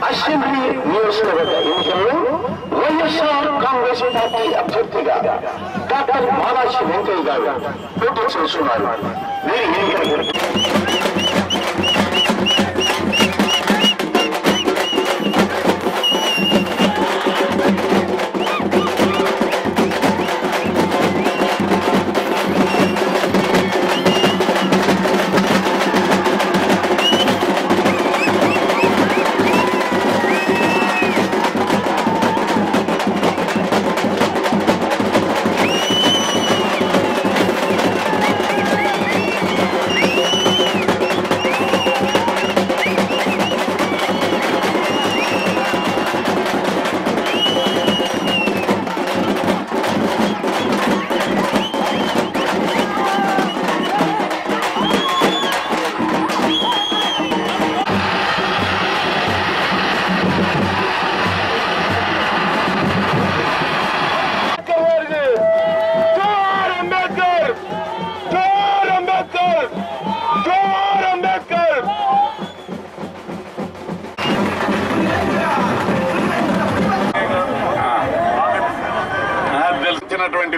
Assembly నియోజకవర్గ ఎన్నికల్లో YSR Congress party అభ్యర్థిగా డాక్టర్ మాలాచి వెంకయ్య గారు పోటీ చేస్తున్నారు. వీరి ఎన్నికలు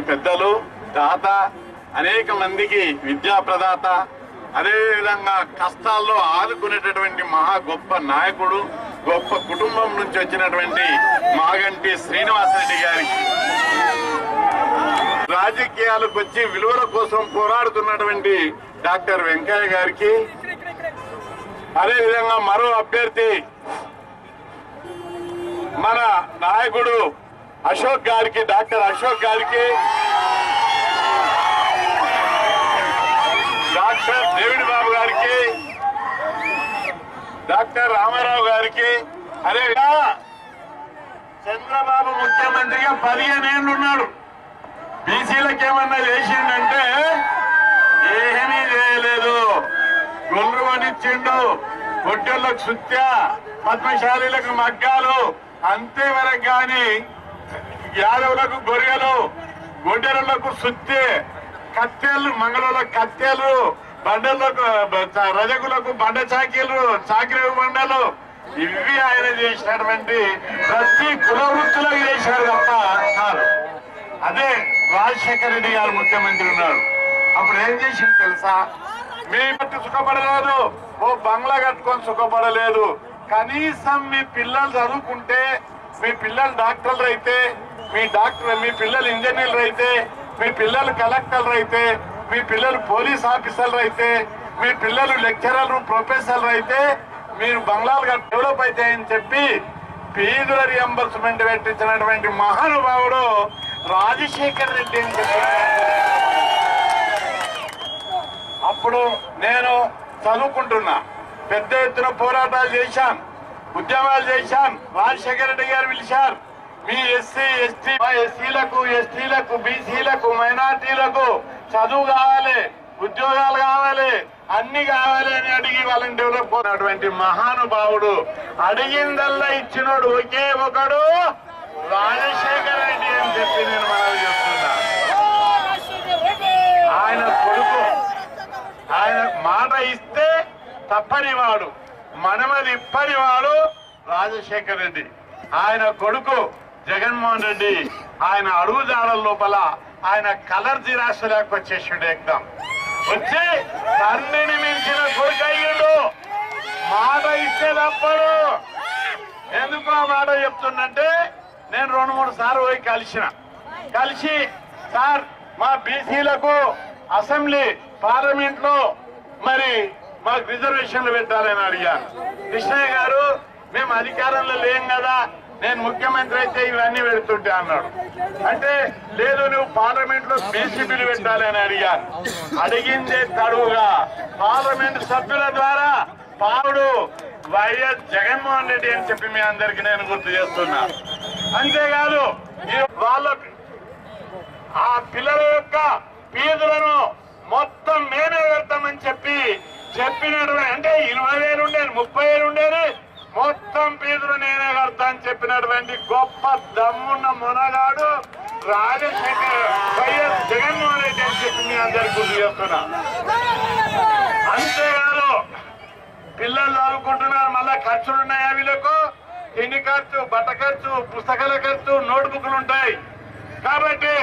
పెద్దలు దాత అనేక మందికి విద్యా ప్రదాత అదే విధంగా కష్టాల్లో ఆదుకునేటటువంటి మహా గొప్ప నాయకుడు గొప్ప కుటుంబం నుంచి వచ్చినటువంటి మాగంటి శ్రీనివాసరెడ్డి గారికి రాజకీయాలకు వచ్చి విలువల కోసం పోరాడుతున్నటువంటి డాక్టర్ వెంకయ్య గారికి అదే విధంగా మరో అభ్యర్థి మన నాయకుడు అశోక్ గారికి డాక్టర్ అశోక్ గారికి డాక్టర్ డేవిడ్ బాబు గారికి డాక్టర్ రామారావు గారికి అదే చంద్రబాబు ముఖ్యమంత్రిగా 15 ఏళ్ళు ఉన్నాడు. బీసీలకు ఏమన్నా చేసిండంటే ఏమీ చేయలేదు. గొల్లు కొనిచ్చిండు, గొడ్డెళ్ళకు సుత్య, పద్మశాలీలకు మగ్గాలు, అంతే వరకు గాని యాదవులకు గొర్రెలు, గొడ్డెలకు సుత్తి, కత్తెలు మంగళలకు కత్తెలు, బండలకు రజకులకు బండ చాకీలు, చాకిరి బండలు, ఇవి ఆయన చేసినటువంటి ప్రతి కుల వృత్తులకు చేశారు తప్ప కాదు. అదే రాజశేఖర రెడ్డి గారు ముఖ్యమంత్రి ఉన్నారు. అప్పుడు ఏం చేసింది తెలుసా? మీ బట్టి సుఖపడలేదు, ఓ బంగ్లా కట్టుకొని సుఖపడలేదు. కనీసం మీ పిల్లలు చదువుకుంటే, మీ పిల్లలు డాక్టర్లు అయితే, మీ పిల్లలు ఇంజనీర్లు అయితే, మీ పిల్లలు కలెక్టర్లు అయితే, మీ పిల్లలు పోలీస్ ఆఫీసర్లు అయితే, మీ పిల్లలు లెక్చరర్లు ప్రొఫెసర్లు అయితే మీరు బంగ్లాలు డెవలప్ అవుతాయని చెప్పి ఫీజుల రియంబర్స్మెంట్ పెట్టించినటువంటి మహానుభావుడు రాజశేఖర రెడ్డి అని చెప్పి. అప్పుడు నేను చదువుకుంటున్నా, పెద్ద ఎత్తున పోరాటాలు చేశాను, ఉద్యమాలు చేశాను. రాజశేఖర రెడ్డి గారు పిలిచారు, మీ ఎస్సీలకు, ఎస్టీలకు, బీసీలకు, మైనార్టీలకు చదువు కావాలి, ఉద్యోగాలు కావాలి, అన్ని కావాలి అని అడిగి వాళ్ళని డెవలప్ అయినటువంటి మహానుభావుడు, అడిగిందల్లా ఇచ్చినోడు ఒకే ఒకడు రాజశేఖర రెడ్డి అని చెప్పి నేను మనవి చేస్తున్నా. ఆయన కొడుకు, ఆయన మాట ఇస్తే తప్పనివాడు, మనమది ఇప్పనివాడు రాజశేఖర రెడ్డి. ఆయన కొడుకు జగన్మోహన్ రెడ్డి ఆయన అడుగుజాడల లోపల ఆయన కలర్ జిరాక్స్ లేకొచ్చేసిండు. ఎగ్దాం వచ్చి తండ్రిని మించిన కొడుకు అయ్యిండు. మాట ఇస్తే తప్పడు. ఎందుకు ఆ మాట చెప్తుందంటే, నేను 2-3 సార్లు పోయి కలిసి సార్ మా బీసీలకు అసెంబ్లీ పార్లమెంట్ లో మరి మాకు రిజర్వేషన్లు పెట్టాలని అడిగాను. కృష్ణయ్య గారు మేము అధికారంలో లేం కదా, నేను ముఖ్యమంత్రి అయితే ఇవన్నీ పెడుతుంటే అన్నాడు. అంటే లేదు నువ్వు పార్లమెంట్ లో బీసీ బిల్లు పెట్టాలి అని అడిగాను. అడిగిందే తడువుగా పార్లమెంట్ సభ్యుల ద్వారా పావుడు వైఎస్ జగన్మోహన్ రెడ్డి అని చెప్పి మీ అందరికి నేను గుర్తు చేస్తున్నా. అంతేకాదు వాళ్ళ ఆ పిల్లల యొక్క ఫీజులను మొత్తం మేమే పెడతామని చెప్పినటువంటి, అంటే 20,000 ఉండేది, 30,000 ఉండేది, మొత్తం ఫీజులు నేనే కడతా అని చెప్పినటువంటి గొప్ప దమ్మున్న మొనగాడు వైఎస్ జగన్మోహన్ రెడ్డి అని చెప్పి మీ అందరికి గుర్తు చేస్తున్నా. అంతేకాదు పిల్లలు చదువుకుంటున్నారు, మళ్ళా ఖర్చులు ఉన్నాయా వీళ్ళకు? తిండి ఖర్చు, బట్ట ఖర్చు, పుస్తకాల ఖర్చు, నోట్బుక్లు ఉంటాయి. కాబట్టి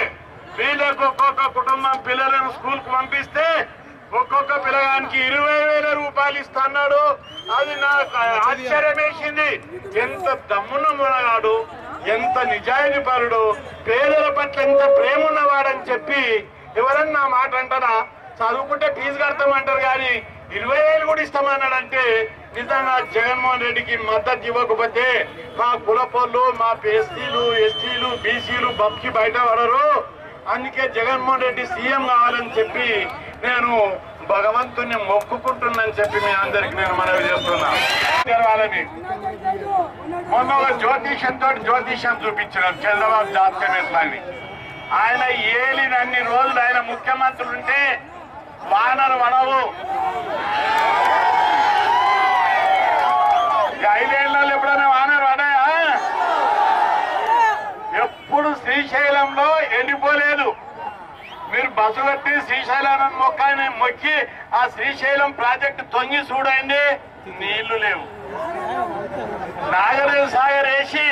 వీళ్ళకు ఒక్కొక్క కుటుంబం పిల్లలను స్కూల్ కు పంపిస్తే ఒక్కొక్క పిల్లగానికి 20,000 రూపాయలు ఇస్తున్నాడు. అది నాకు ఆశ్చర్యం వేసింది. ఎంత దమ్మున్న మొనగాడు, ఎంత నిజాయితీ పరుడు, పేదల పట్ల ఎంత ప్రేమ ఉన్నవాడని చెప్పి ఎవరన్నా మాట అంటారా? చదువుకుంటే ఫీజు కడతామంటారు కానీ 20,000 కూడా ఇస్తామన్నాడంటే నిజంగా జగన్మోహన్ రెడ్డికి మద్దతు ఇవ్వకపోతే మా కులపోళ్ళు, మా ఎస్సీలు, ఎస్టీలు, బీసీలు బబ్కి బయట పడరు. అందుకే జగన్మోహన్ రెడ్డి సీఎం కావాలని చెప్పి నేను భగవంతుని మొక్కుకుంటున్నానని చెప్పి మీ అందరికి నేను మనవి చేస్తున్నా. తెరవాలని మొన్న ఒక జ్యోతిష్యం చూపించినారు, చంద్రబాబు జాతకం ఎట్లా అని. ఆయన ఏలినన్ని రోజులు ఆయన ముఖ్యమంత్రులు ఉంటే వానరు పడవు. 5 ఏళ్ళలో ఎప్పుడైనా వానరు పడాయా? ఎప్పుడు శ్రీశైలంలో ఎండిపోలేదు. మీరు బస్సు కట్టి శ్రీశైలం మొక్కి ఆ శ్రీశైలం ప్రాజెక్టు తొంగి చూడండి, నీళ్లు లేవు. నాగార్జున సాగర్ వేసి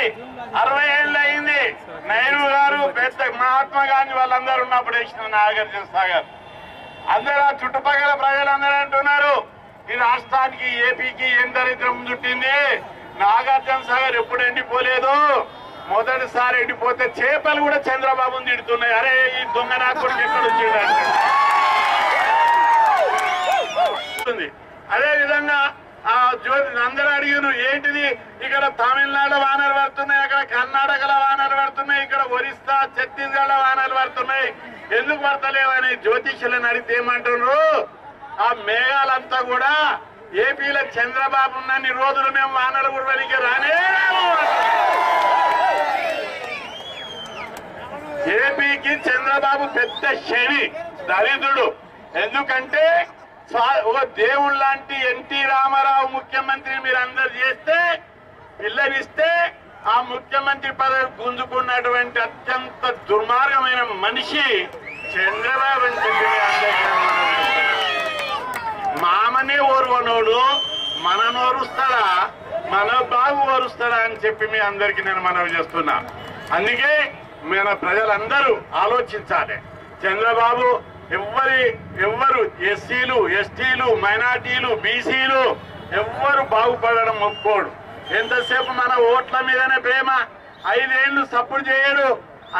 60 ఏళ్ళు అయింది. నెహ్రూ గారు, పెద్ద మహాత్మా గాంధీ వాళ్ళందరూ ఉన్నప్పుడు వేసిన నాగార్జున సాగర్. అందరూ ఆ చుట్టుపక్కల ప్రజలందరూ అంటున్నారు ఈ రాష్ట్రానికి, ఏపీకి ఏం దరిద్రం చుట్టింది, నాగార్జున సాగర్ ఎప్పుడు ఎండిపోలేదు, మొదటిసారి ఎండిపోతే చేపలు కూడా చంద్రబాబుని తిడుతున్నాయి. అరే ఈ దొంగ నాకు ఎక్కడ వచ్చిందంటే. అదే విధంగా ఆ జ్యోతి అందరూ అడిగారు ఏంటిది, ఇక్కడ తమిళనాడు వానలు పడుతున్నాయి, అక్కడ కర్ణాటకలో వానలు పడుతున్నాయి, ఇక్కడ ఒరిస్సా, ఛత్తీస్గఢ్ వానలు పడుతున్నాయి, ఎందుకు పడతలేవని జ్యోతిష్యులను అడిగితే ఏమంటున్నారు? ఆ మేఘాలంతా కూడా ఏపీలో చంద్రబాబు ఉన్నన్ని రోజులు మేము వానలు కురవడానికి రానే ఏపీకి చంద్రబాబు పెద్ద శని, దరిద్రుడు. ఎందుకంటే ఒక దేవుడు లాంటి ఎన్టీ రామారావు ముఖ్యమంత్రిని మీరు అందరు చేస్తే పిల్లనిస్తే ఆ ముఖ్యమంత్రి పదవి గుంజుకున్నటువంటి అత్యంత దుర్మార్గమైన మనిషి చంద్రబాబు అని చెప్పి మామనే ఓర్వనోడు మన నోరుస్తాడా మన బాబు ఓరుస్తాడా అని చెప్పి మీ అందరికీ నేను మనవి చేస్తున్నా. అందుకే మన ప్రజలందరూ ఆలోచించాలి. చంద్రబాబు ఎవ్వరు ఎస్సీలు ఎస్టీలు మైనార్టీలు బీసీలు ఎవ్వరు బాగుపడడం ఒప్పుకోడు. ఎంతసేపు మన ఓట్ల మీదనే ప్రేమ. 5 ఏళ్ళు సపోర్ట్ చేయడు.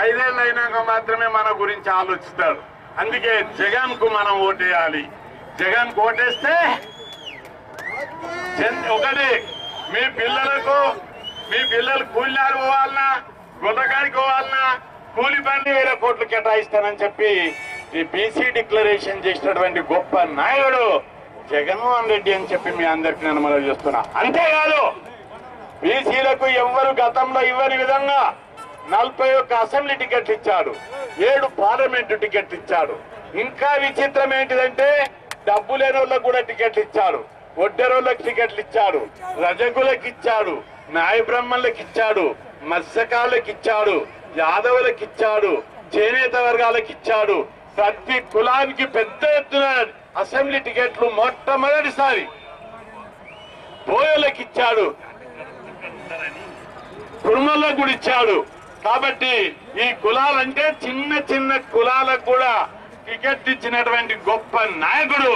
5 ఏళ్ళు అయినాక మాత్రమే మన గురించి ఆలోచిస్తాడు. అందుకే జగన్ కు మనం ఓటేయాలి. జగన్ కు ఓటేస్తే ఒకటి మీ పిల్లలు కూలినారు పోవాలన్నా గుర్రకాడికి పోవాలన్నా కూలి బండి 1000 కోట్లు కేటాయిస్తానని చెప్పి ఈ బీసీ డిక్లరేషన్ చేసినటువంటి గొప్ప నాయకుడు జగన్మోహన్ రెడ్డి అని చెప్పి మీ అందరికి నేను మనవి చేస్తున్నా. అంతేకాదు బీసీలకు ఎవ్వరు గతంలో ఇవ్వని విధంగా 41 అసెంబ్లీ టికెట్లు ఇచ్చాడు, 7 పార్లమెంటు టికెట్లు ఇచ్చాడు. ఇంకా విచిత్రం ఏంటిదంటే డబ్బు లేని వాళ్ళకు కూడా టికెట్లు ఇచ్చాడు, ఒడ్డెరోళ్ళకి టికెట్లు ఇచ్చాడు, రజకులకు ఇచ్చాడు, న్యాయ బ్రహ్మణులకు ఇచ్చాడు, మత్స్యకారులకు ఇచ్చాడు, యాదవులకు ఇచ్చాడు, చేనేత వర్గాలకు ఇచ్చాడు. ప్రతి కులానికి పెద్ద ఎత్తున అసెంబ్లీ టికెట్లు మొట్టమొదటిసారి బోయలకు ఇచ్చాడు, కుర్మలకు కూడా ఇచ్చాడు. కాబట్టి ఈ కులాలంటే చిన్న చిన్న కులాలకు కూడా టికెట్ ఇచ్చినటువంటి గొప్ప నాయకుడు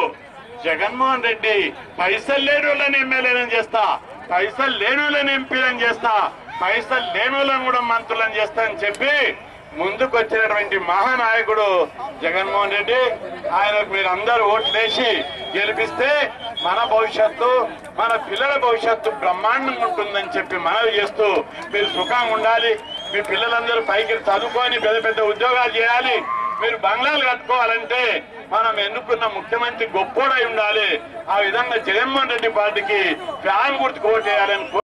జగన్మోహన్ రెడ్డి. పైసలు లేని వాళ్ళని ఎమ్మెల్యేలను చేస్తా, పైసలు లేని వాళ్ళని ఎంపీలను చేస్తా, పైసలు లేని వాళ్ళని కూడా మంత్రులను చేస్తా అని చెప్పి ముందుకు వచ్చినటువంటి మహానాయకుడు జగన్మోహన్ రెడ్డి. ఆయనకు మీరు అందరూ ఓట్లేసి గెలిపిస్తే మన భవిష్యత్తు మన పిల్లల భవిష్యత్తు బ్రహ్మాండంగా ఉంటుందని చెప్పి మనవి చేస్తూ మీరు సుఖంగా ఉండాలి. మీ పిల్లలందరూ పైకి చదువుకొని పెద్ద పెద్ద ఉద్యోగాలు చేయాలి. మీరు బంగ్లాలు కట్టుకోవాలంటే మనం ఎన్నుకున్న ముఖ్యమంత్రి గొప్పోడై ఉండాలి. ఆ విధంగా జగన్మోహన్ రెడ్డి పార్టీకి ఫ్యాన్ గుర్తుకు ఓటేయాలని